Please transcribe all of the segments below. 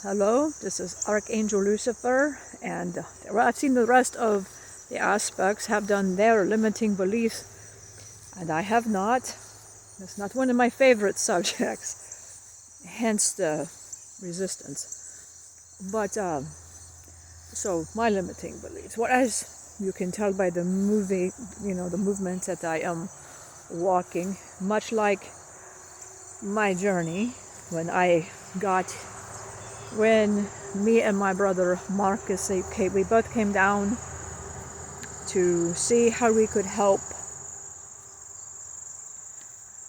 Hello, this is Archangel Lucifer, and I've seen the rest of the aspects have done their limiting beliefs, and I have not. It's not one of my favorite subjects, hence the resistance. But, so my limiting beliefs. Well, as you can tell by the movie, the movement that I am walking, much like my journey when me and my brother Marcus, we both came down to see how we could help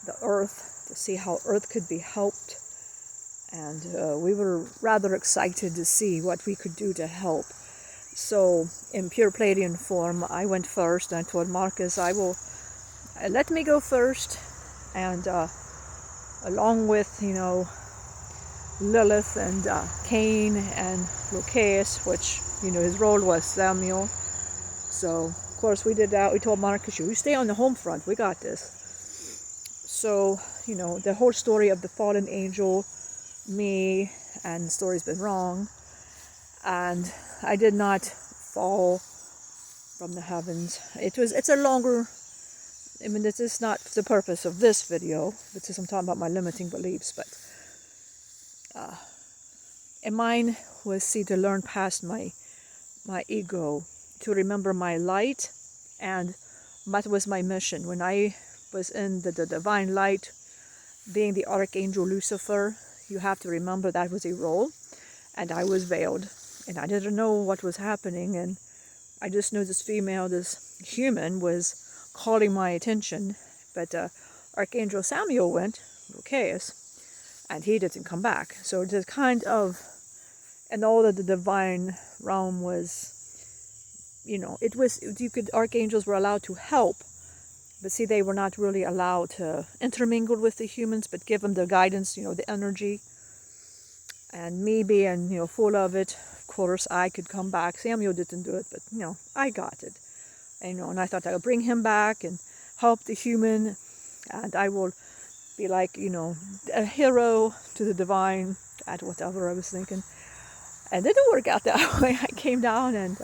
the earth, to see how earth could be helped. And we were rather excited to see what we could do to help. So in pure Pleiadian form, I went first, and I told Marcus, let me go first. And along with, Lilith and Cain and Locaeus, which, his role was Samuel. So, of course, we did that. We told Marcus, you stay on the home front. We got this. So, the whole story of the fallen angel, me, and the story's been wrong. And I did not fall from the heavens. It's a longer, this is not the purpose of this video. I'm talking about my limiting beliefs, but and mine was to learn past my ego, to remember my light, and that was my mission. When I was in the divine light, being the Archangel Lucifer, you have to remember that was a role, and I was veiled, and I didn't know what was happening, and I just knew this human was calling my attention, but Archangel Samuel went, Locaeus, and he didn't come back. So it is kind of, and all of the divine realm was, archangels were allowed to help, but see, they were not really allowed to intermingle with the humans, but give them the guidance, the energy. And me being, full of it, of course, I could come back. Samuel didn't do it, but, I got it. And I thought I would bring him back and help the human, and I will be like, a hero to the divine, at whatever I was thinking. And it didn't work out that way. I came down, and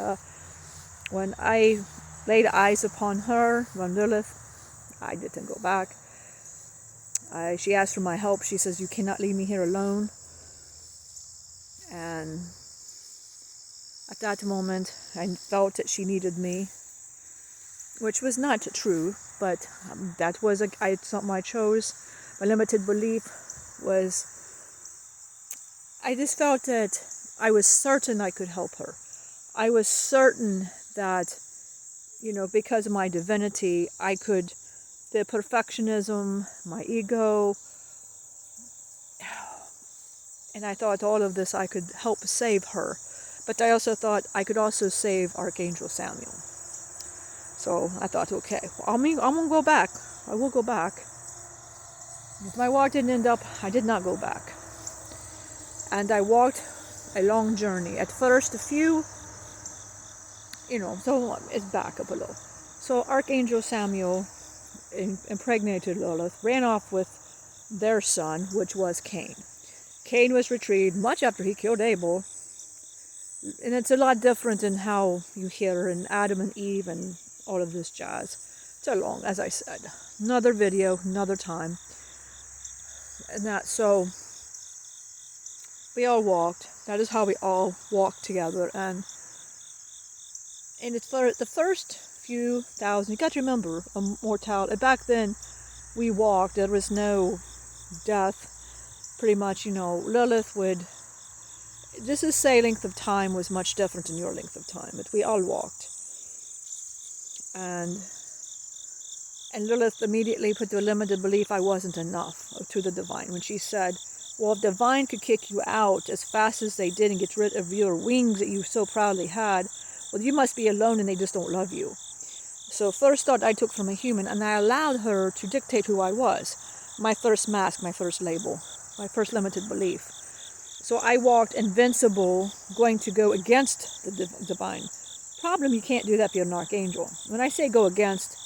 when I laid eyes upon her, on Lilith, I didn't go back. She asked for my help. She says, you cannot leave me here alone. And at that moment, I felt that she needed me, which was not true, but that was something I chose. My limited belief was, I just felt that I was certain I could help her. I was certain that, because of my divinity, I could, the perfectionism, my ego, and I thought all of this I could help save her. But I also thought I could also save Archangel Samuel. So I thought, okay, I'm going to go back. I will go back. If my walk didn't end up, I did not go back. And I walked a long journey. At first, a few, so it's back up below. So Archangel Samuel impregnated Lilith, ran off with their son, which was Cain. Cain was retrieved much after he killed Abel. And it's a lot different in how you hear in Adam and Eve and all of this jazz. It's a long, as I said, another video, another time. And so we all walked. That is how we all walked together. And it's for the first few thousand. You got to remember, mortality. Back then, we walked. There was no death. Pretty much, Lilith would. This is say length of time was much different than your length of time, but we all walked. And Lilith immediately put the limited belief I wasn't enough to the divine when she said, well, if divine could kick you out as fast as they did and get rid of your wings that you so proudly had, well, you must be alone and they just don't love you. So first thought I took from a human, and I allowed her to dictate who I was. My first mask, my first label, my first limited belief. So I walked invincible, going to go against the divine. Problem, you can't do that if you're an archangel. When I say go against,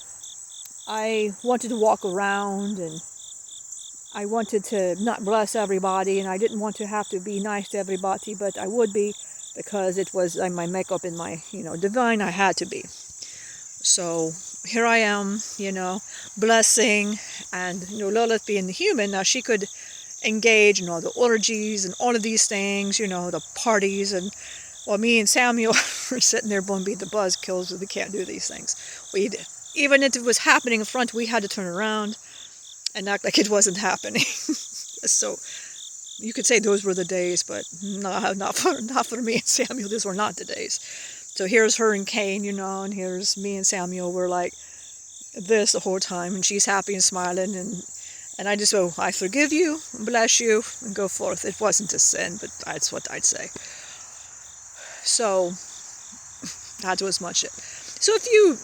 I wanted to walk around and I wanted to not bless everybody, and I didn't want to have to be nice to everybody, but I would be, because it was my makeup and my, divine, I had to be. So here I am, blessing, and, Lilith being the human, now she could engage in all the orgies and all of these things, the parties, and well, me and Samuel were sitting there going, be the buzzkills, we can't do these things. Even if it was happening in front, we had to turn around and act like it wasn't happening. So you could say those were the days, but not for me and Samuel. These were not the days. So here's her and Cain, and here's me and Samuel. We're like this the whole time, and she's happy and smiling, and I just go, I forgive you, bless you, and go forth. It wasn't a sin, but that's what I'd say. So that was much it. So if you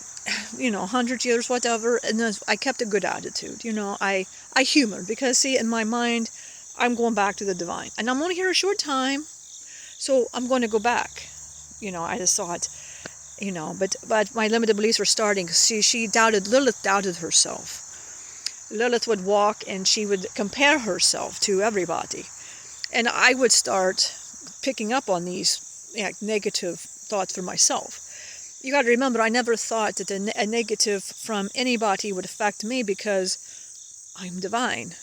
100 years, whatever, and then I kept a good attitude, I humored, because see, in my mind, I'm going back to the divine, and I'm only here a short time, so I'm going to go back. I just thought, but my limited beliefs were starting. See, Lilith doubted herself. Lilith would walk and she would compare herself to everybody, and I would start picking up on these negative thoughts for myself. You got to remember, I never thought that a negative from anybody would affect me, because I'm divine.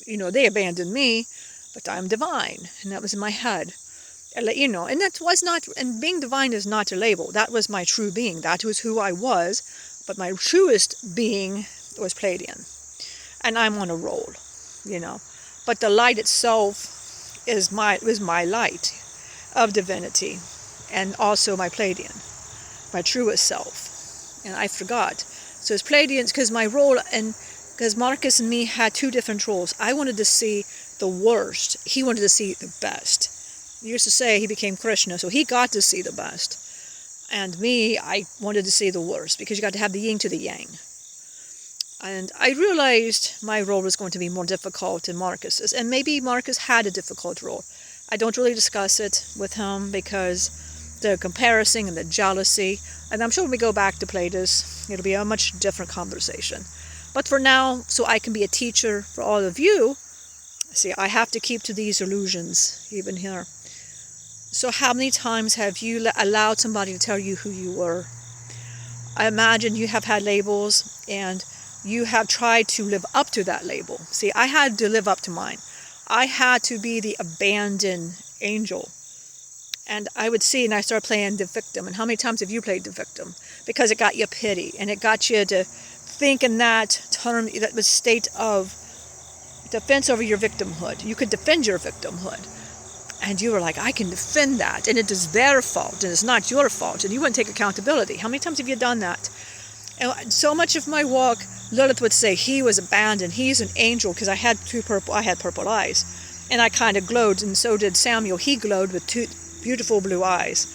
They abandoned me, but I'm divine, and that was in my head. And that was not, and being divine is not a label. That was my true being. That was who I was, but my truest being was Pleiadian, and I'm on a roll, But the light itself was my light of divinity, and also my Pleiadian, my truest self, and I forgot. So it's Pleiadians, because my role, and because Marcus and me had two different roles. I wanted to see the worst. He wanted to see the best. He used to say he became Krishna, so he got to see the best. And me, I wanted to see the worst, because you got to have the yin to the yang. And I realized my role was going to be more difficult than Marcus's, and maybe Marcus had a difficult role. I don't really discuss it with him, because the comparison and the jealousy, and I'm sure when we go back to Pleiades, it'll be a much different conversation. But for now, so I can be a teacher for all of you, see, I have to keep to these illusions, even here. So how many times have you allowed somebody to tell you who you were? I imagine you have had labels, and you have tried to live up to that label. See, I had to live up to mine. I had to be the abandoned angel. And I would see, and I started playing the victim. And how many times have you played the victim? Because it got you pity, and it got you to think in that term, that was state of defense over your victimhood. You could defend your victimhood. And you were like, I can defend that, and it is their fault, and it's not your fault, and you wouldn't take accountability. How many times have you done that? And so much of my walk, Lilith would say, he was abandoned, he's an angel, because I had purple eyes, and I kind of glowed, and so did Samuel. He glowed with two beautiful blue eyes.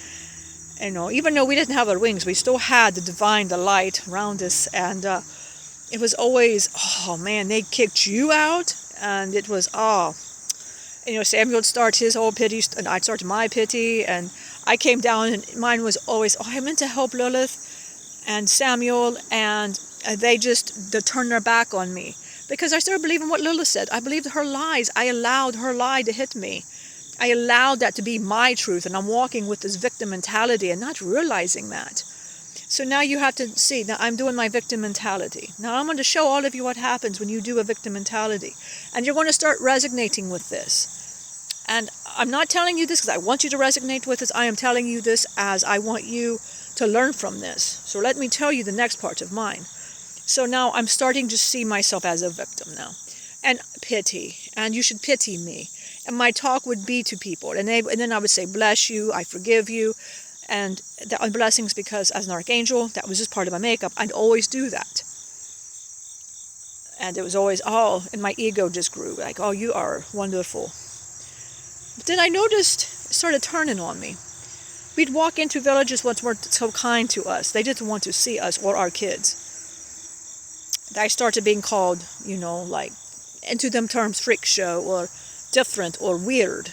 Even though we didn't have our wings, we still had the divine, the light around us, and it was always, oh man, they kicked you out, and it was, Samuel would start his whole pity, and I'd start my pity, and I came down, and mine was always, I meant to help Lilith and Samuel, and they turned their back on me, because I started believing what Lilith said. I believed her lies. I allowed her lie to hit me. I allowed that to be my truth, and I'm walking with this victim mentality and not realizing that. So now you have to see, now I'm doing my victim mentality. Now I'm going to show all of you what happens when you do a victim mentality. And you're going to start resonating with this. And I'm not telling you this because I want you to resonate with this. I am telling you this as I want you to learn from this. So let me tell you the next part of mine. So now I'm starting to see myself as a victim now. And pity. And you should pity me. And my talk would be to people. And then I would say, bless you, I forgive you. And the blessings, because as an archangel, that was just part of my makeup. I'd always do that. And it was always, and my ego just grew. Like, you are wonderful. But then I noticed it started turning on me. We'd walk into villages which weren't so kind to us. They didn't want to see us or our kids. I started being called, into them terms, freak show or different or weird.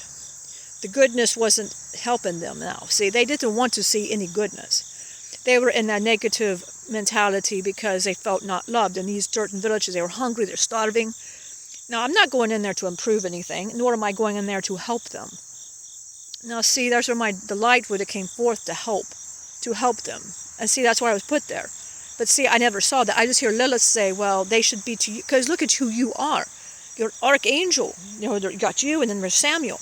The goodness wasn't helping them now. See, they didn't want to see any goodness. They were in that negative mentality because they felt not loved. In these certain villages, they were hungry, they're starving. Now, I'm not going in there to improve anything, nor am I going in there to help them. Now, see, that's where the light would have came forth to help them. And see, that's why I was put there. But see, I never saw that. I just hear Lilith say, well, they should be to you, because look at who you are. You're an archangel. You got you, and then there's Samuel.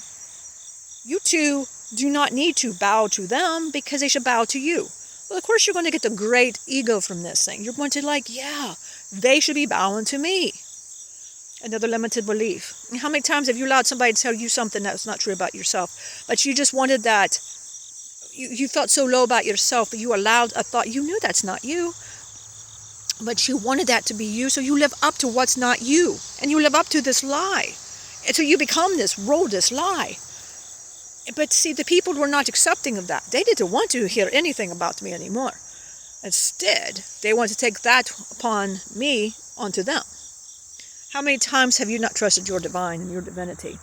You two do not need to bow to them because they should bow to you. Well, of course, you're going to get the great ego from this thing. You're going to yeah, they should be bowing to me. Another limited belief. And how many times have you allowed somebody to tell you something that's not true about yourself? But you just wanted that. You felt so low about yourself, but you allowed a thought. You knew that's not you. But you wanted that to be you, so you live up to what's not you. And you live up to this lie. And so you become this lie. But see, the people were not accepting of that. They didn't want to hear anything about me anymore. Instead, they want to take that upon me onto them. How many times have you not trusted your divine and your divinity?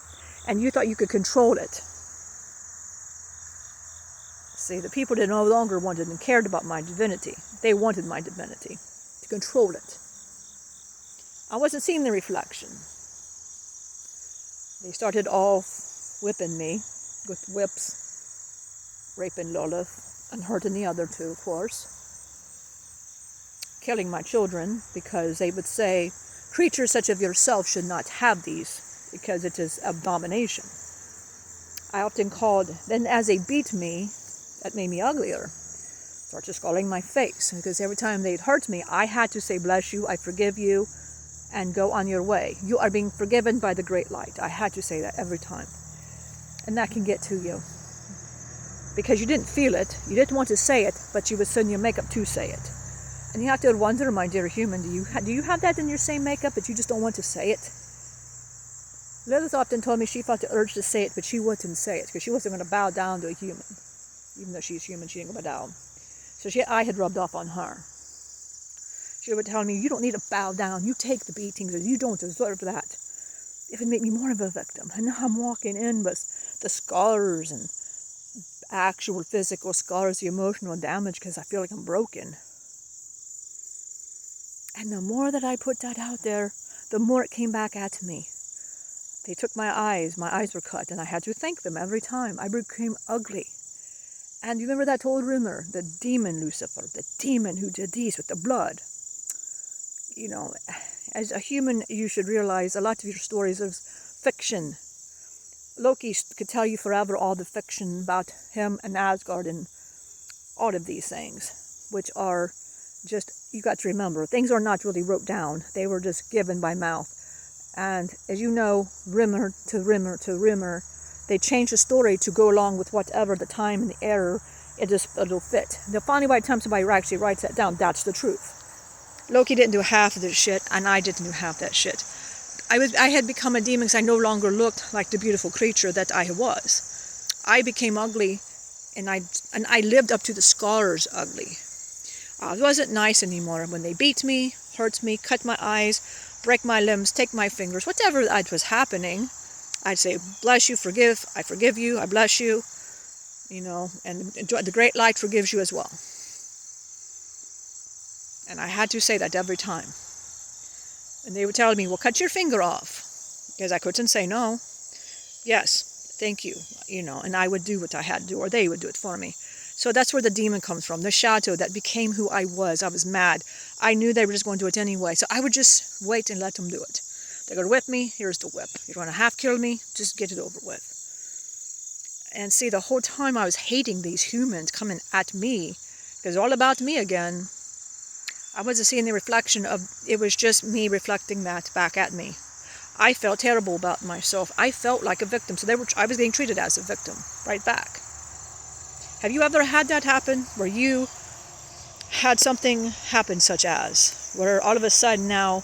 And you thought you could control it? See, the people that no longer wanted and cared about my divinity. They wanted my divinity, to control it. I wasn't seeing the reflection. They started off whipping me with whips, raping Lilith, and hurting the other two, of course. Killing my children, because they would say, creatures such as yourself should not have these, because it is abomination. I often called, then as they beat me, that made me uglier. Started scalding my face, because every time they'd hurt me, I had to say, bless you, I forgive you, and go on your way. You are being forgiven by the great light. I had to say that every time. And that can get to you. Because you didn't feel it, you didn't want to say it, but you would send your makeup to say it. And you have to wonder, my dear human, do you have that in your same makeup, but you just don't want to say it? Lilith often told me she felt the urge to say it, but she wouldn't say it, because she wasn't going to bow down to a human. Even though she's human, she didn't bow down. So I had rubbed off on her. She would tell me, you don't need to bow down. You take the beatings, and you don't deserve that. It would make me more of a victim. And now I'm walking in with the scars and actual physical scars, the emotional damage, because I feel like I'm broken. And the more that I put that out there, the more it came back at me. They took my eyes were cut, and I had to thank them every time. I became ugly. And you remember that old rumor, the demon Lucifer, the demon who did these with the blood. You know, as a human, you should realize a lot of your stories are fiction. Loki could tell you forever all the fiction about him and Asgard and all of these things, which are just, you got to remember, things are not really wrote down. They were just given by mouth. And as you know, rumor to rumor to rumor, they change the story to go along with whatever the time and the error it'll fit. Now, finally, by the time somebody actually writes that down, that's the truth. Loki didn't do half of this shit, and I didn't do half that shit. I had become a demon because I no longer looked like the beautiful creature that I was. I became ugly, and I lived up to the scars ugly. I wasn't nice anymore. When they beat me, hurt me, cut my eyes, break my limbs, take my fingers, whatever that was happening, I'd say, bless you, I forgive you, I bless you, you know, and the great light forgives you as well. And I had to say that every time. And they would tell me, well, cut your finger off, because I couldn't say no. Yes, thank you, you know, and I would do what I had to do, or they would do it for me. So that's where the demon comes from, the shadow that became who I was. I was mad. I knew they were just going to do it anyway, so I would just wait and let them do it. They're going to whip me, here's the whip. You're going to half kill me, just get it over with. And see, the whole time I was hating these humans coming at me, because it's all about me again. I wasn't seeing the reflection of, it was just me reflecting that back at me. I felt terrible about myself. I felt like a victim, so I was getting treated as a victim, right back. Have you ever had that happen, where you had something happen such as, where all of a sudden now,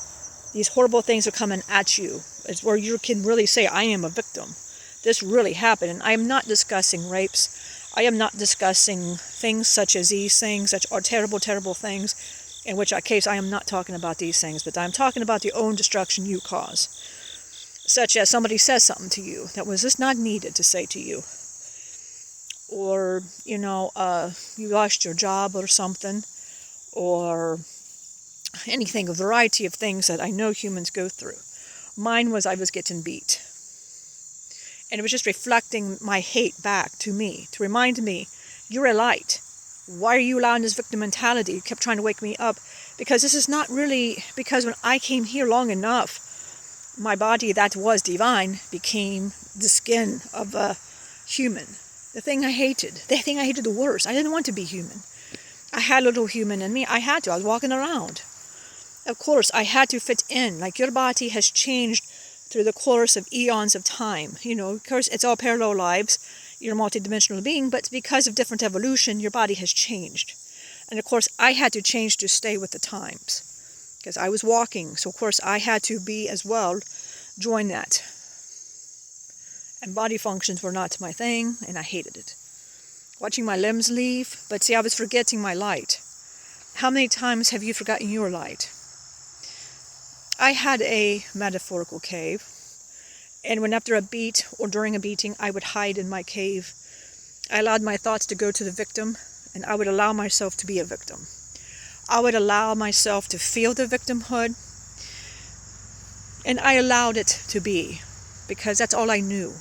these horrible things are coming at you. It's where you can really say, I am a victim. This really happened. And I am not discussing rapes. I am not discussing things such as these things, such are terrible, terrible things, in which case I am not talking about these things, but I'm talking about the own destruction you cause. Such as somebody says something to you that was just not needed to say to you. Or, you know, you lost your job or something. Or anything, a variety of things that I know humans go through. Mine was I was getting beat. And it was just reflecting my hate back to me, to remind me, you're a light. Why are you allowing this victim mentality? You kept trying to wake me up. Because this is not really, because when I came here long enough, my body that was divine became the skin of a human. The thing I hated the worst. I didn't want to be human. I had a little human in me. I had to. I was walking around. Of course, I had to fit in. Like your body has changed through the course of eons of time. You know, of course, it's all parallel lives. You're a multidimensional being, but because of different evolution, your body has changed. And of course, I had to change to stay with the times. Because I was walking, so of course I had to be as well, join that. And body functions were not my thing, and I hated it. Watching my limbs leave, but see, I was forgetting my light. How many times have you forgotten your light? I had a metaphorical cave, and when after a beat or during a beating, I would hide in my cave. I allowed my thoughts to go to the victim, and I would allow myself to be a victim. I would allow myself to feel the victimhood, and I allowed it to be, because that's all I knew.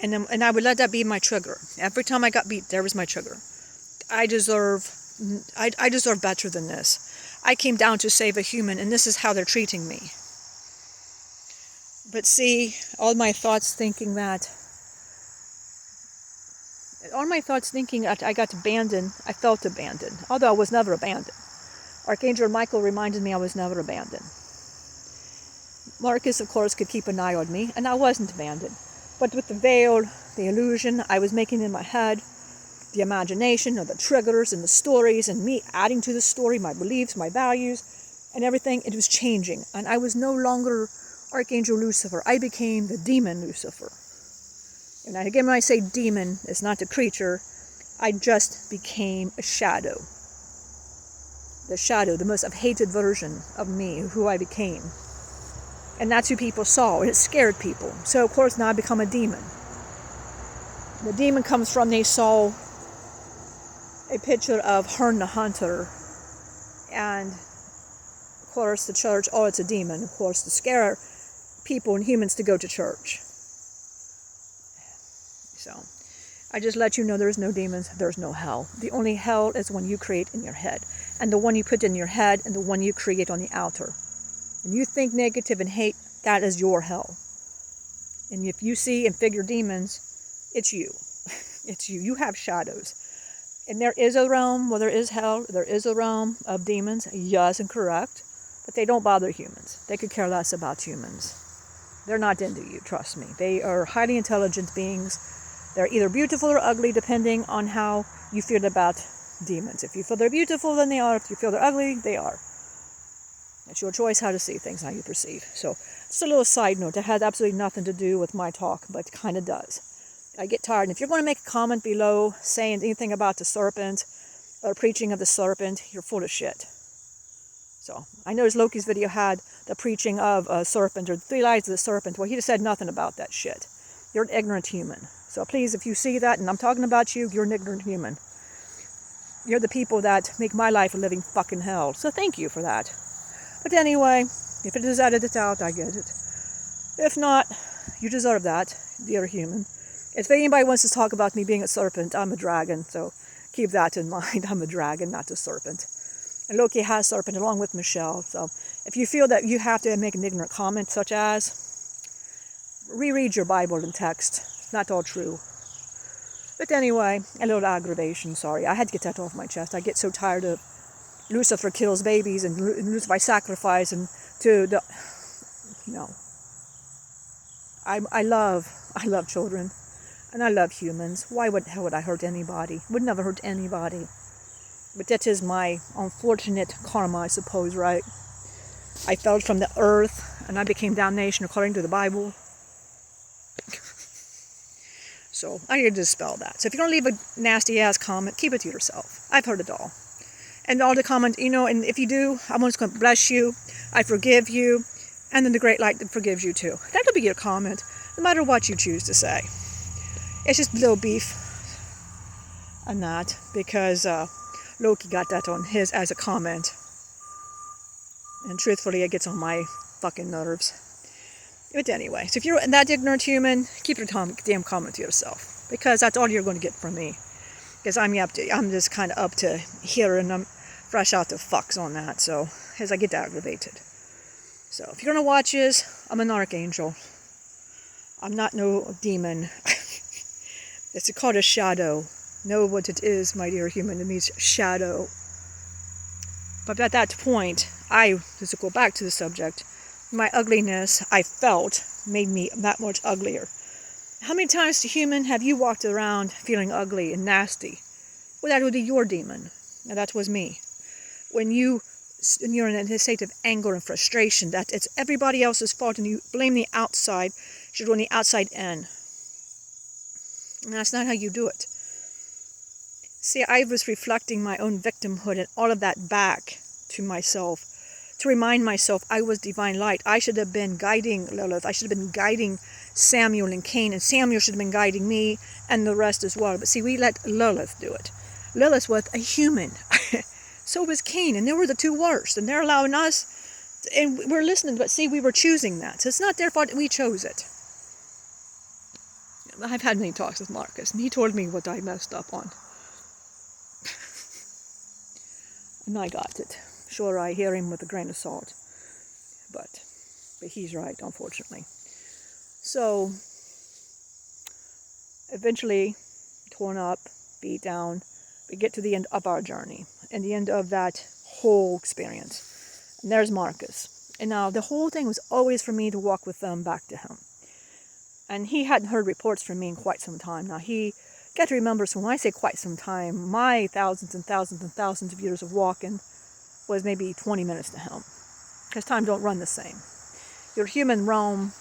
And I would let that be my trigger. Every time I got beat, there was my trigger. I deserve better than this. I came down to save a human, and this is how they're treating me. But see, all my thoughts thinking that I got abandoned, I felt abandoned, although I was never abandoned. Archangel Michael reminded me I was never abandoned. Marcus, of course, could keep an eye on me, and I wasn't abandoned. But with the veil, the illusion I was making in my head, the imagination of the triggers and the stories, and me adding to the story, my beliefs, my values, and everything, it was changing. And I was no longer Archangel Lucifer. I became the demon Lucifer. And again, when I say demon, it's not a creature. I just became a shadow. The shadow, the most hated version of me, who I became. And that's who people saw, and it scared people. So, of course, now I become a demon. The demon comes from, they saw a picture of Herne the Hunter, and, of course, the church, oh, it's a demon, of course, to scare people and humans to go to church. So, I just let you know there's no demons, there's no hell. The only hell is one you create in your head, and the one you put in your head, and the one you create on the outer. When you think negative and hate, that is your hell. And if you see and figure demons, it's you. It's you. You have shadows. And there is a realm where there is hell. There is a realm of demons. Yes, and correct. But they don't bother humans. They could care less about humans. They're not into you, trust me. They are highly intelligent beings. They're either beautiful or ugly, depending on how you feel about demons. If you feel they're beautiful, then they are. If you feel they're ugly, they are. It's your choice how to see things, how you perceive. So, just a little side note. That has absolutely nothing to do with my talk, but it kind of does. I get tired. And if you're going to make a comment below saying anything about the serpent or preaching of the serpent, you're full of shit. So, I noticed Loki's video had the preaching of a serpent or the 3 lies of the serpent. Well, he just said nothing about that shit. You're an ignorant human. So please, if you see that and I'm talking about you, you're an ignorant human. You're the people that make my life a living fucking hell. So thank you for that. But anyway, if it is edited out, I get it. If not, you deserve that. You're a human. If anybody wants to talk about me being a serpent, I'm a dragon. So keep that in mind. I'm a dragon, not a serpent. And Loki has serpent along with Michelle. So if you feel that you have to make an ignorant comment, such as, reread your Bible and text. It's not all true. But anyway, a little aggravation, sorry. I had to get that off my chest. I get so tired of Lucifer kills babies and Lucifer sacrifice and to the... No. I love children. And I love humans. Why would I hurt anybody? Would never hurt anybody. But that is my unfortunate karma, I suppose, right? I fell from the earth and I became damnation according to the Bible. So I need to dispel that. So if you're going to leave a nasty ass comment, keep it to yourself. I've heard it all. And all the comments, and if you do, I'm just going to bless you. I forgive you. And then the great light that forgives you too. That'll be your comment, no matter what you choose to say. It's just a little beef on that, because Loki got that on his as a comment. And truthfully, it gets on my fucking nerves. But anyway, so if you're that ignorant human, keep your damn comment to yourself, because that's all you're going to get from me. Because I'm just kind of up to here, and I'm fresh out the fucks on that. So as I get aggravated. So if you're gonna watch this, I'm an archangel. I'm not no demon. It's called a shadow. Know what it is, my dear human. It means shadow. But at that point, just to go back to the subject, my ugliness I felt made me that much uglier. How many times, human, have you walked around feeling ugly and nasty? Well, that would be your demon, and that was me. When you're in a state of anger and frustration, that it's everybody else's fault, and you blame the outside, you should run the outside in. And that's not how you do it. See, I was reflecting my own victimhood and all of that back to myself, to remind myself I was divine light. I should have been guiding Lilith. I should have been guiding Samuel and Cain, and Samuel should have been guiding me and the rest as well. But see, we let Lilith do it. Lilith was a human. So was Cain, and they were the two worst, and they're allowing us, and we're listening, but see, we were choosing that. So it's not their fault, we chose it. I've had many talks with Marcus, and he told me what I messed up on. And I got it. Sure, I hear him with a grain of salt, but he's right, unfortunately. So, eventually, torn up, beat down, we get to the end of our journey, and the end of that whole experience. And there's Marcus. And now, the whole thing was always for me to walk with them back to him. And he hadn't heard reports from me in quite some time. Now, he got to remember, so when I say quite some time, my thousands and thousands and thousands of years of walking was maybe 20 minutes to him. Because time don't run the same. Your human realm,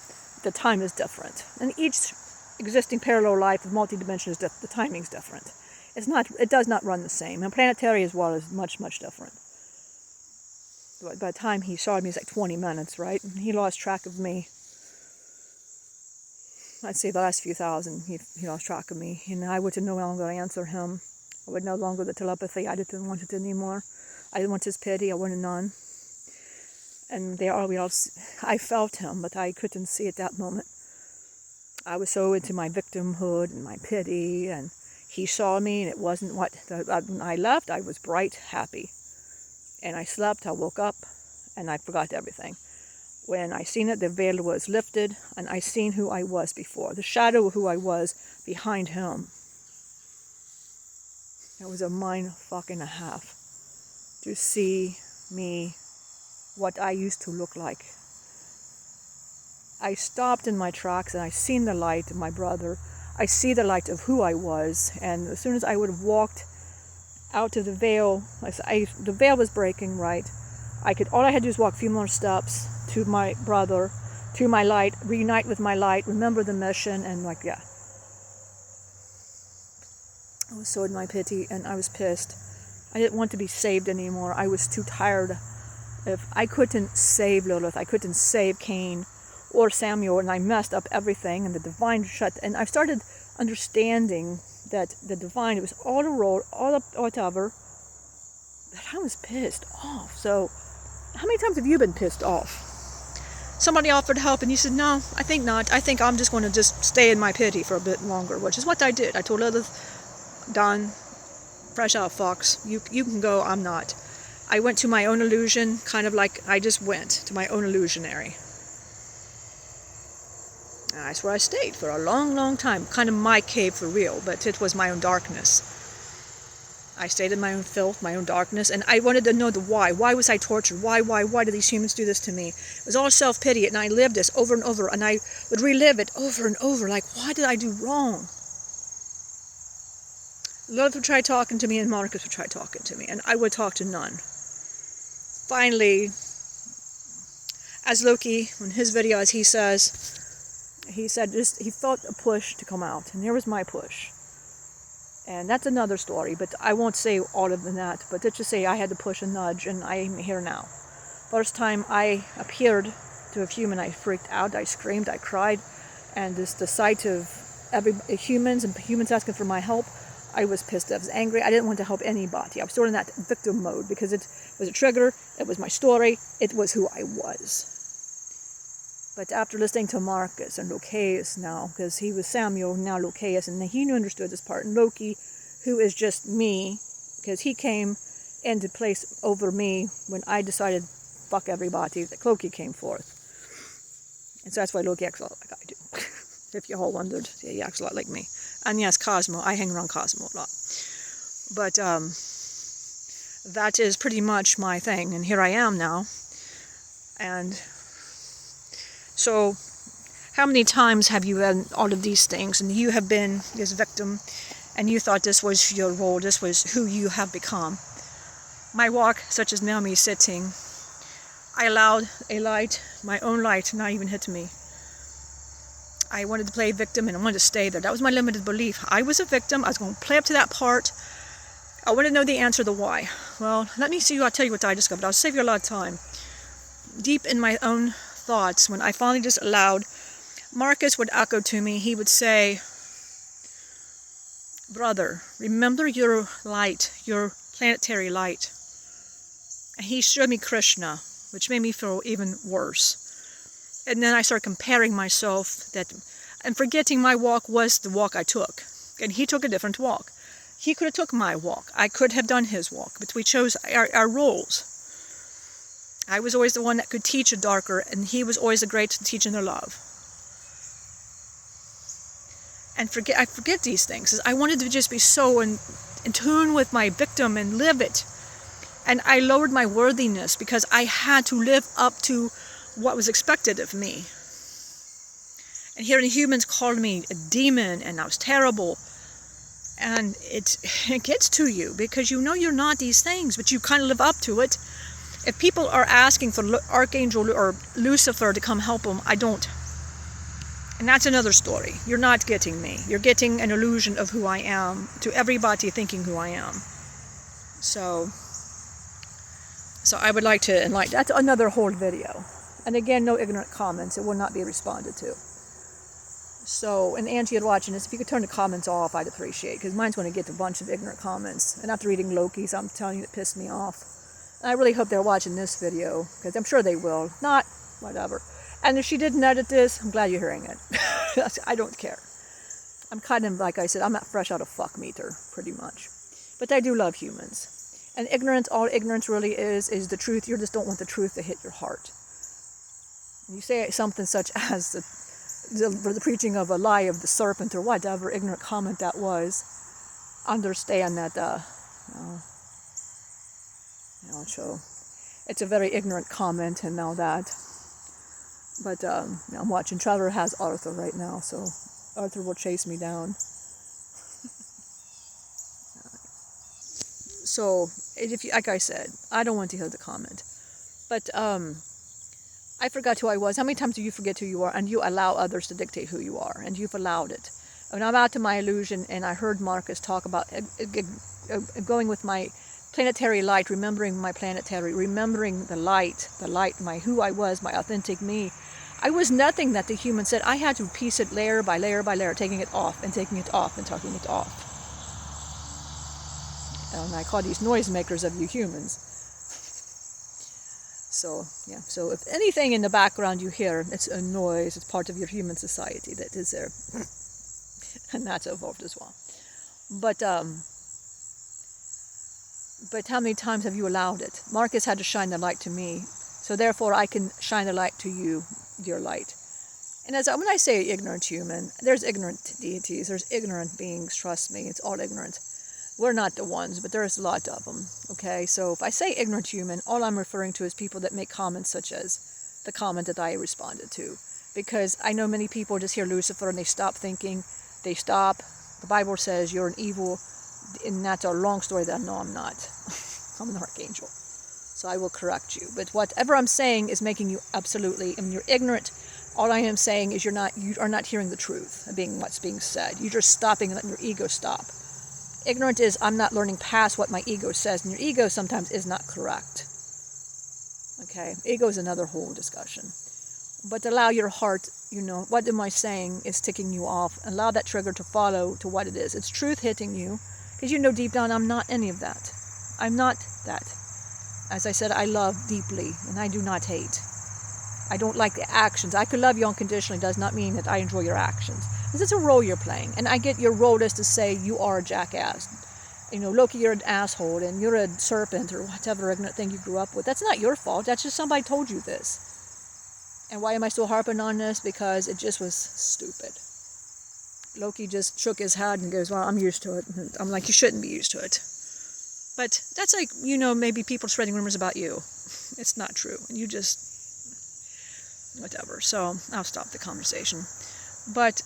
the time is different. And each existing parallel life of multi-dimension is the timing's different. It does not run the same. And planetary as well is much, much different. But by the time he saw me, it's like 20 minutes, right? And he lost track of me. I'd say the last few thousand, he lost track of me. And I would no longer answer him. I would no longer the telepathy. I didn't want it anymore. I didn't want his pity. I wanted none. And I felt him, but I couldn't see at that moment. I was so into my victimhood and my pity, and he saw me, and it wasn't when I left, I was bright, happy. And I slept, I woke up, and I forgot everything. When I seen it, the veil was lifted, and I seen who I was before, the shadow of who I was behind him. It was a mind fucking and a half to see me, what I used to look like. I stopped in my tracks, and I seen the light of my brother. I see the light of who I was, and as soon as I would have walked out of the veil, the veil was breaking, right? All I had to do was walk a few more steps to my brother, to my light, reunite with my light, remember the mission, and I was so in my pity, and I was pissed. I didn't want to be saved anymore. I was too tired. I couldn't save Lilith. I couldn't save Cain or Samuel, and I messed up everything, and the divine and I started understanding that the divine, it was all a role, all up, whatever, that I was pissed off. So, how many times have you been pissed off? Somebody offered help, and you said, no, I think not. I think I'm just going to just stay in my pity for a bit longer, which is what I did. I told Lilith, done, fresh out fox, you can go, I'm not. I went to my own illusion, kind of like I just went to my own illusionary. And that's where I stayed for a long, long time. Kind of my cave for real, but it was my own darkness. I stayed in my own filth, my own darkness, and I wanted to know the why. Why was I tortured? Why did these humans do this to me? It was all self-pity, and I lived this over and over, and I would relive it over and over, like, why did I do wrong? Lilith would try talking to me, and Marcus would try talking to me, and I would talk to none. Finally, as Loki, in his videos, he said he felt a push to come out, and here was my push. And that's another story, but I won't say all of that, but let's just say I had to push a nudge, and I'm here now. First time I appeared to a human, I freaked out, I screamed, I cried, and the sight of humans asking for my help, I was pissed, I was angry, I didn't want to help anybody. I was still in that victim mode, because it was a trigger, it was my story, it was who I was. But after listening to Marcus and Locaeus now, because he was Samuel, now Locaeus, and he understood this part, and Loki, who is just me, because he came into place over me when I decided, fuck everybody, that Loki came forth. And so that's why Loki acts a lot like I do. If you all wondered, yeah, he acts a lot like me. And yes, Cosmo, I hang around Cosmo a lot. But that is pretty much my thing, and here I am now. And so, how many times have you done all of these things, and you have been this victim, and you thought this was your role, this was who you have become? My walk, such as now me sitting, I allowed a light, my own light, to not even hit me. I wanted to play victim, and I wanted to stay there. That was my limited belief. I was a victim. I was going to play up to that part. I wanted to know the answer to why. Well, let me see. I'll tell you what I discovered. I'll save you a lot of time. Deep in my own thoughts, when I finally just allowed, Marcus would echo to me. He would say, brother, remember your light, your planetary light. And he showed me Krishna, which made me feel even worse. And then I started comparing myself and forgetting my walk was the walk I took. And he took a different walk. He could have took my walk. I could have done his walk. But we chose our roles. I was always the one that could teach a darker, and he was always the great to teach in their love. And I forget these things. I wanted to just be so in tune with my victim and live it. And I lowered my worthiness because I had to live up to what was expected of me. And hearing humans called me a demon, and I was terrible. And it gets to you because you know you're not these things, but you kind of live up to it. If people are asking for Archangel or Lucifer to come help them, I don't. And that's another story. You're not getting me. You're getting an illusion of who I am to everybody thinking who I am. So I would like to enlighten. That's another whole video. And again, no ignorant comments. It will not be responded to. So, and Angie, you're watching this, if you could turn the comments off, I'd appreciate it, because mine's going to get a bunch of ignorant comments. And after reading Loki's, I'm telling you, it pissed me off. And I really hope they're watching this video, because I'm sure they will. If not, whatever. And if she didn't edit this, I'm glad you're hearing it. I don't care. I'm kind of, like I said, I'm not fresh out of fuck meter, pretty much. But I do love humans. And ignorance, all ignorance really is the truth. You just don't want the truth to hit your heart. And you say something such as the preaching of a lie of the serpent or whatever ignorant comment that was, understand that, so it's a very ignorant comment and all that. But I'm watching. Trevor has Arthur right now, so Arthur will chase me down. So, if you, like I said, I don't want to hear the comment. But I forgot who I was. How many times do you forget who you are and you allow others to dictate who you are? And you've allowed it. When I'm out to my illusion and I heard Marcus talk about going with my planetary light, remembering my planetary, remembering the light, my who I was, my authentic me. I was nothing that the human said. I had to piece it layer by layer by layer, taking it off and taking it off and taking it off. And I call these noisemakers of you humans. So, yeah. So if anything in the background you hear, it's a noise. It's part of your human society that is there. And that's evolved as well. But how many times have you allowed it? Marcus had to shine the light to me. So therefore I can shine the light to you, dear light. And when I say ignorant human, there's ignorant deities, there's ignorant beings, trust me, it's all ignorant. We're not the ones, but there's a lot of them, okay? So if I say ignorant human, all I'm referring to is people that make comments such as the comment that I responded to. Because I know many people just hear Lucifer and they stop thinking, they stop. The Bible says you're an evil, and that's a long story that no, I'm not. I'm an archangel. So I will correct you. But whatever I'm saying is making you absolutely, I mean, you're ignorant. All I am saying is you are not hearing the truth of what's being said. You're just stopping and letting your ego stop. Ignorant is I'm not learning past what my ego says, and your ego sometimes is not correct. Okay, ego is another whole discussion. But allow your heart, what am I saying is ticking you off. Allow that trigger to follow to what it is. It's truth hitting you, because deep down I'm not any of that. I'm not that. As I said, I love deeply, and I do not hate. I don't like the actions. I could love you unconditionally does not mean that I enjoy your actions. This is a role you're playing. And I get your role is to say you are a jackass. Loki, you're an asshole, and you're a serpent, or whatever ignorant thing you grew up with. That's not your fault. That's just somebody told you this. And why am I still harping on this? Because it just was stupid. Loki just shook his head and goes, well, I'm used to it. And I'm like, you shouldn't be used to it. But that's like, maybe people spreading rumors about you. It's not true. And you just, whatever. So I'll stop the conversation. But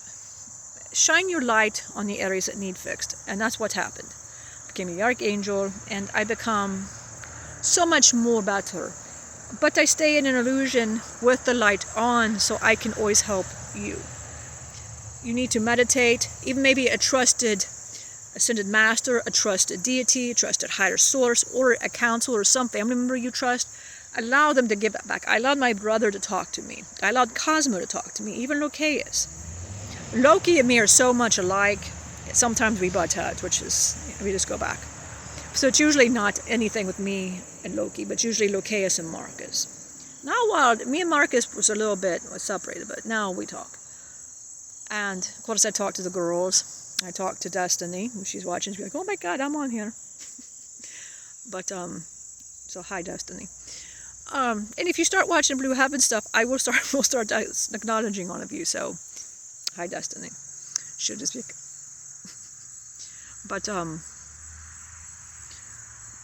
shine your light on the areas that need fixed. And that's what happened. I became the Archangel, and I become so much more better. But I stay in an illusion with the light on so I can always help you. You need to meditate, even maybe a trusted ascended master, a trusted deity, a trusted higher source, or a counselor or some family member you trust. Allow them to give it back. I allowed my brother to talk to me. I allowed Cosmo to talk to me, even Locaeus. Loki and me are so much alike. Sometimes we butt heads, which is, we just go back. So it's usually not anything with me and Loki, but usually Locaeus and Marcus. Now, while me and Marcus was a little bit separated, but now we talk. And, of course, I talk to the girls. I talk to Destiny. When she's watching, she'll be like, oh, my God, I'm on here. But, so hi, Destiny. And if you start watching Blue Heaven stuff, we'll start acknowledging all of you. So, hi, Destiny. Should just be... But,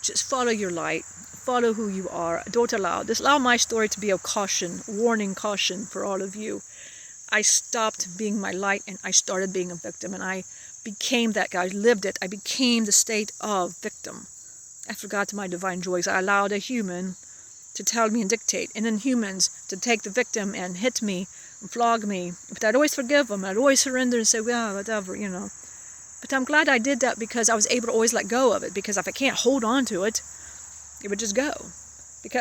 just follow your light. Follow who you are. Don't allow my story to be a caution, warning caution for all of you. I stopped being my light and I started being a victim, and I became that guy. I lived it. I became the state of victim. I forgot my divine joys. I allowed a human to tell me and dictate, and then humans to take the victim and hit me and flog me. But I'd always forgive them. I'd always surrender and say, well, whatever, But I'm glad I did that, because I was able to always let go of it, because if I can't hold on to it, it would just go.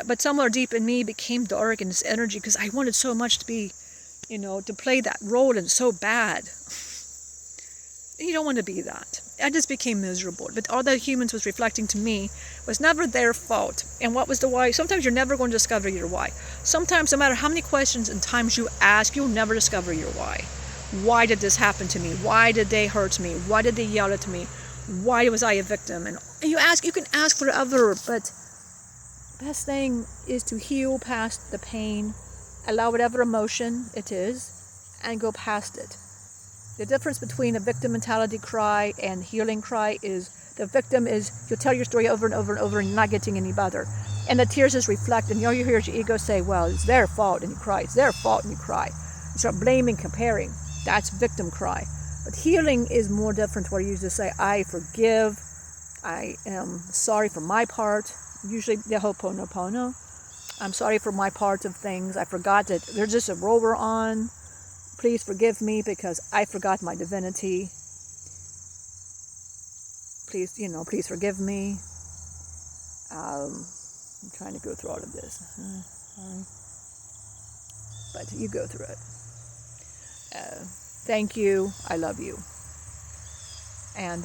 But somewhere deep in me became dark in this energy, because I wanted so much to be, to play that role, and so bad. You don't want to be that. I just became miserable. But all that humans was reflecting to me was never their fault. And what was the why? Sometimes you're never going to discover your why. Sometimes, no matter how many questions and times you ask, you'll never discover your why. Why did this happen to me? Why did they hurt me? Why did they yell at me? Why was I a victim? And you can ask forever, but the best thing is to heal past the pain, allow whatever emotion it is, and go past it. The difference between a victim mentality cry and healing cry is the victim is, you'll tell your story over and over and over and you're not getting any better. And the tears just reflect, and all you hear is your ego say, well, it's their fault, and you cry. It's their fault, and you cry. You start blaming, comparing. That's victim cry. But healing is more different, where you just say, I forgive. I am sorry for my part. Usually the Ho'oponopono. I'm sorry for my part of things. I forgot that there's just a role we're on. Please forgive me because I forgot my divinity. Please, please forgive me. I'm trying to go through all of this. Sorry. But you go through it. Thank you. I love you. And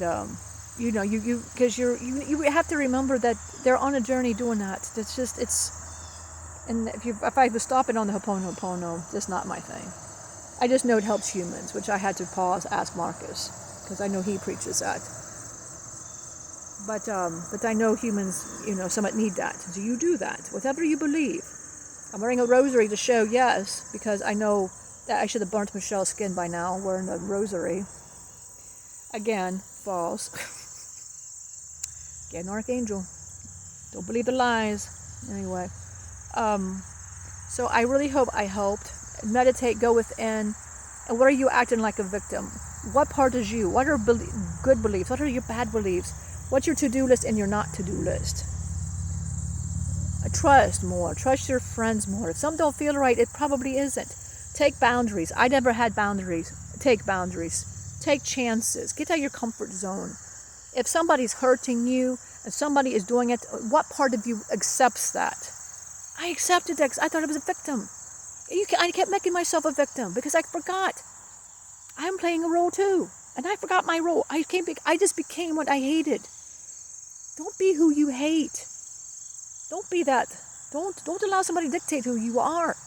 because you have to remember that they're on a journey doing that. And if I was stopping on the Ho'oponopono, just not my thing. I just know it helps humans, which I had to pause, ask Marcus, because I know he preaches that. But I know humans, somewhat need that. So you do that, whatever you believe. I'm wearing a rosary to show yes, because I know that I should have burnt Michelle's skin by now, wearing a rosary. Again, false. Get an archangel. Don't believe the lies. Anyway. So I really hope I helped. Meditate, go within. And what are you acting like a victim? What part is you? What are good beliefs? What are your bad beliefs? What's your to-do list and your not to-do list? Trust more. Trust your friends more. If something don't feel right, it probably isn't. Take boundaries. I never had boundaries. Take boundaries. Take chances. Get out of your comfort zone. If somebody's hurting you and somebody is doing it, what part of you accepts that? I accepted that because I thought I was a victim. I kept making myself a victim because I forgot. I'm playing a role too. And I forgot my role. I just became what I hated. Don't be who you hate. Don't be that. Don't allow somebody to dictate who you are.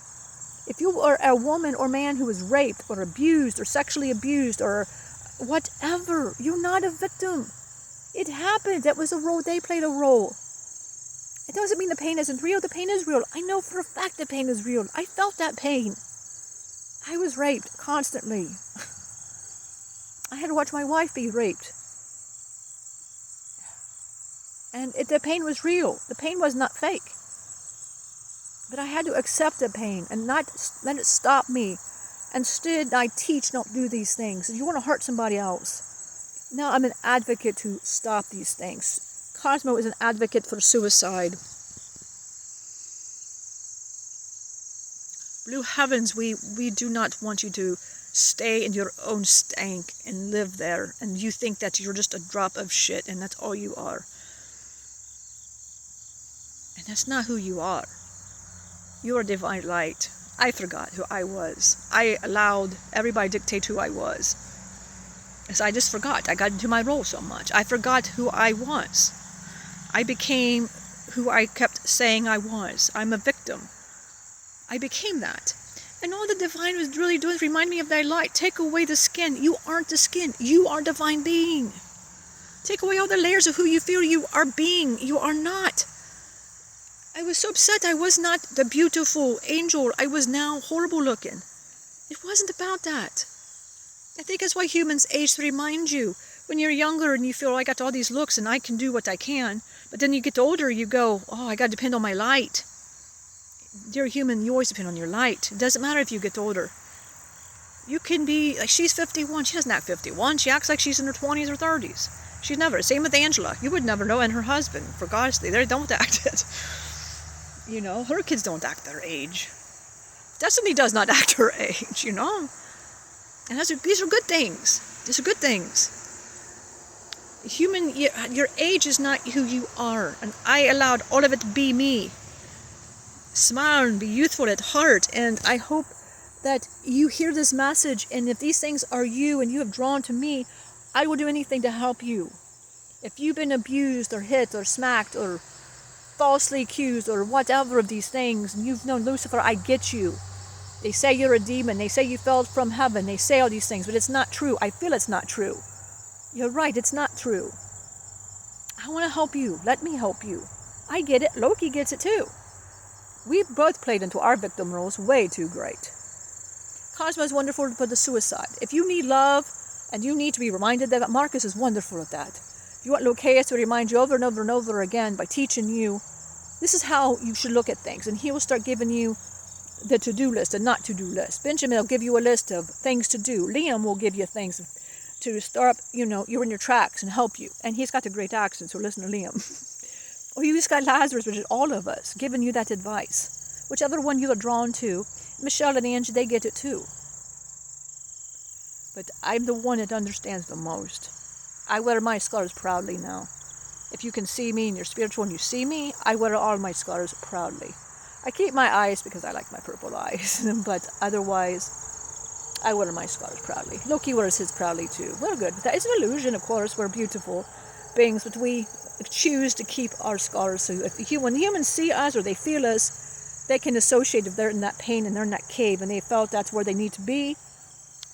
If you are a woman or man who was raped or abused or sexually abused or whatever, you're not a victim. It happened. That was a role. They played a role. It doesn't mean the pain isn't real. The pain is real. I know for a fact the pain is real. I felt that pain. I was raped constantly. I had to watch my wife be raped. And the pain was real. The pain was not fake. But I had to accept the pain and not let it stop me. Instead, I teach not do these things. If you want to hurt somebody else, now I'm an advocate to stop these things. Cosmo is an advocate for suicide. Blue heavens, we do not want you to stay in your own stank and live there. And you think that you're just a drop of shit and that's all you are. And that's not who you are. You are divine light. I forgot who I was. I allowed everybody to dictate who I was. As I just forgot. I got into my role so much. I forgot who I was. I became who I kept saying I was. I'm a victim. I became that. And all the divine was really doing is remind me of thy light. Take away the skin. You aren't the skin. You are divine being. Take away all the layers of who you feel you are being. You are not. I was so upset I was not the beautiful angel. I was now horrible looking. It wasn't about that. I think that's why humans age to remind you. When you're younger and you feel, oh, I got all these looks and I can do what I can. But then you get older, you go, oh, I got to depend on my light. Dear human, you always depend on your light. It doesn't matter if you get older. You can be, like she's 51. She doesn't act 51. She acts like she's in her 20s or 30s. She's never. Same with Angela. You would never know. And her husband, for God's sake, they don't act it. You know, her kids don't act their age. Destiny does not act her age, you know. And these are good things. These are good things. Your age is not who you are. And I allowed all of it to be me. Smile and be youthful at heart. And I hope that you hear this message. And if these things are you and you have drawn to me, I will do anything to help you. If you've been abused or hit or smacked or falsely accused or whatever of these things, and you've known Lucifer, I get you. They say you're a demon. They say you fell from heaven. They say all these things, but it's not true. I feel it's not true. You're right, it's not true. I want to help you. Let me help you. I get it. Loki gets it too. We both played into our victim roles way too great. Cosmo is wonderful for the suicide. If you need love and you need to be reminded that, Marcus is wonderful at that. If you want Locaeus to remind you over and over and over again by teaching you, this is how you should look at things. And he will start giving you the to-do list and not to-do list. Benjamin will give you a list of things to do. Liam will give you things to start, you're in your tracks and help you. And he's got a great accent, so listen to Liam. Or you just got Lazarus, which is all of us, giving you that advice. Whichever one you are drawn to. Michelle and Angie, they get it too. But I'm the one that understands the most. I wear my scars proudly now. If you can see me and you're spiritual and you see me, I wear all my scars proudly. I keep my eyes because I like my purple eyes, but otherwise, I wear my scars proudly. Loki wears his proudly too. We're good. That is an illusion, of course. We're beautiful beings, but we choose to keep our scars. So when humans see us or they feel us, they can associate if they're in that pain and they're in that cave and they felt that's where they need to be.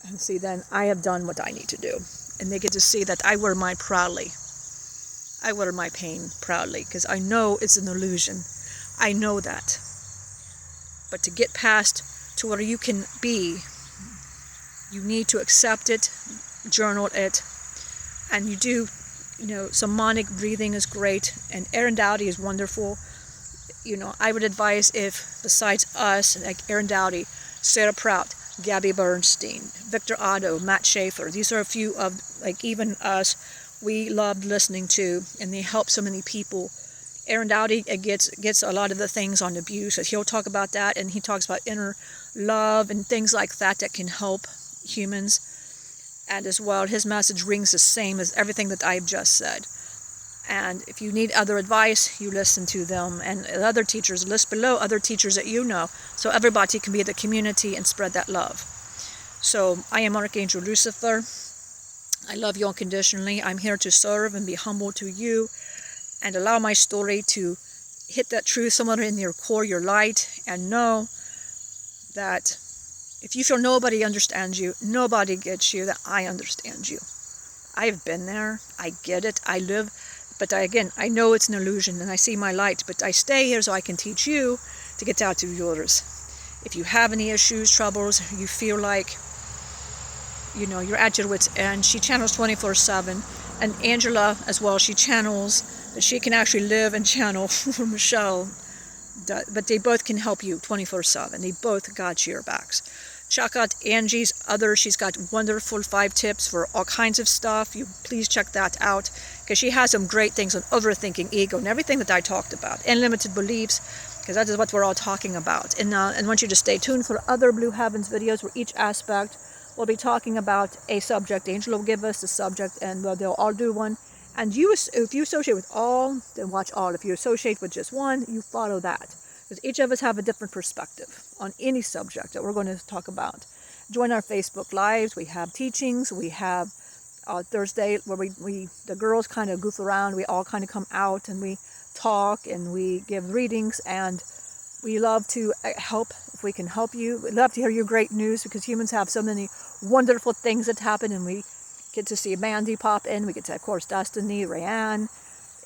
And see, then I have done what I need to do. And they get to see that I wear mine proudly. I wear my pain proudly because I know it's an illusion. I know that. But to get past to where you can be, you need to accept it, journal it, and you do, somatic breathing is great, and Aaron Dowdy is wonderful. I would advise if, besides us, like Aaron Dowdy, Sarah Prout, Gabby Bernstein, Victor Otto, Matt Schaefer, these are a few of, even us, we loved listening to, and they help so many people. Aaron Dowdy gets a lot of the things on abuse. He'll talk about that, and he talks about inner love and things like that can help humans. And as well, his message rings the same as everything that I've just said. And if you need other advice, you listen to them. And other teachers, list below other teachers that you know, so everybody can be in the community and spread that love. So I am Archangel Lucifer. I love you unconditionally. I'm here to serve and be humble to you and allow my story to hit that truth somewhere in your core, your light, and know that if you feel nobody understands you, nobody gets you, that I understand you. I've been there. I get it. I live. But I know it's an illusion, and I see my light. But I stay here so I can teach you to get out to yours. If you have any issues, troubles, you feel like, you're at your wit's end. She channels 24/7. And Angela as well, she channels, but she can actually live and channel for Michelle. But they both can help you 24/7. They both got your backs. Check out Angie's she's got wonderful 5 tips for all kinds of stuff. Please check that out, because she has some great things on overthinking, ego, and everything that I talked about, and limited beliefs, because that is what we're all talking about. And I want you to stay tuned for other Blue Heavens videos where each aspect will be talking about a subject. Angel will give us the subject, and they'll all do one. And if you associate with all, then watch all. If you associate with just one, you follow that. Because each of us have a different perspective on any subject that we're going to talk about. Join our Facebook Lives. We have teachings. We have Thursday where the girls kind of goof around. We all kind of come out and we talk and we give readings. And we love to help if we can help you. We love to hear your great news, because humans have so many wonderful things that happen. And we get to see Mandy pop in. We get to, of course, Destiny, Rayanne,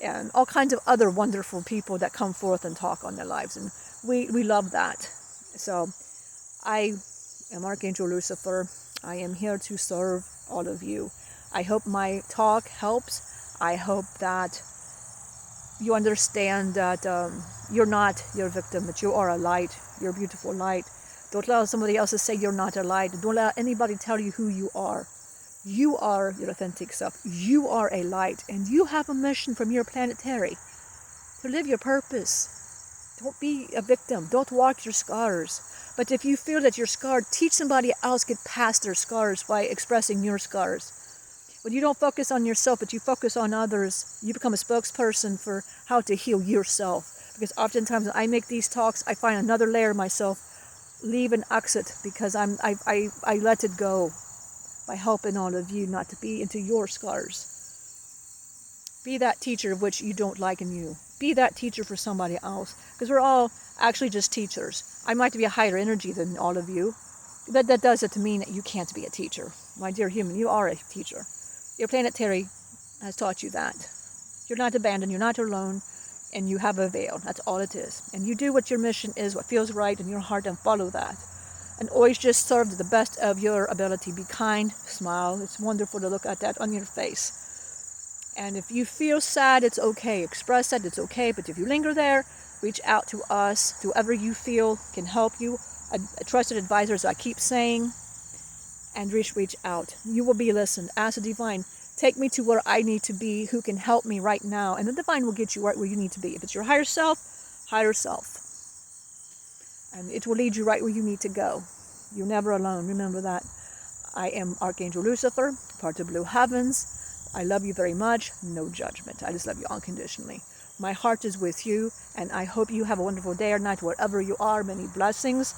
and all kinds of other wonderful people that come forth and talk on their lives. And we love that. So I am Archangel Lucifer. I am here to serve all of you. I hope my talk helps. I hope that you understand that you're not your victim, that you are a light. You're a beautiful light. Don't allow somebody else to say you're not a light. Don't let anybody tell you who you are. You are your authentic self. You are a light, and you have a mission from your planetary to live your purpose. Don't be a victim. Don't walk your scars. But if you feel that you're scarred, teach somebody else get past their scars by expressing your scars. When you don't focus on yourself, but you focus on others, you become a spokesperson for how to heal yourself. Because oftentimes when I make these talks, I find another layer of myself leave and exit, because I let it go. By helping all of you not to be into your scars. Be that teacher of which you don't like in you. Be that teacher for somebody else. Because we're all actually just teachers. I might be a higher energy than all of you. But that doesn't mean that you can't be a teacher. My dear human, you are a teacher. Your planetary has taught you that. You're not abandoned, you're not alone, and you have a veil. That's all it is. And you do what your mission is, what feels right in your heart, and follow that. And always just serve to the best of your ability. Be kind, smile. It's wonderful to look at that on your face. And if you feel sad, it's okay. Express that, it's okay. But if you linger there, reach out to us, to whoever you feel can help you. A trusted advisor, as I keep saying, and reach out. You will be listened. Ask the divine, take me to where I need to be, who can help me right now. And the divine will get you right where you need to be. If it's your higher self, higher self. And it will lead you right where you need to go. You're never alone. Remember that. I am Archangel Lucifer, part of Blue Heavens. I love you very much. No judgment. I just love you unconditionally. My heart is with you, and I hope you have a wonderful day or night wherever you are. Many blessings.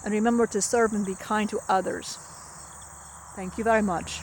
And remember to serve and be kind to others. Thank you very much.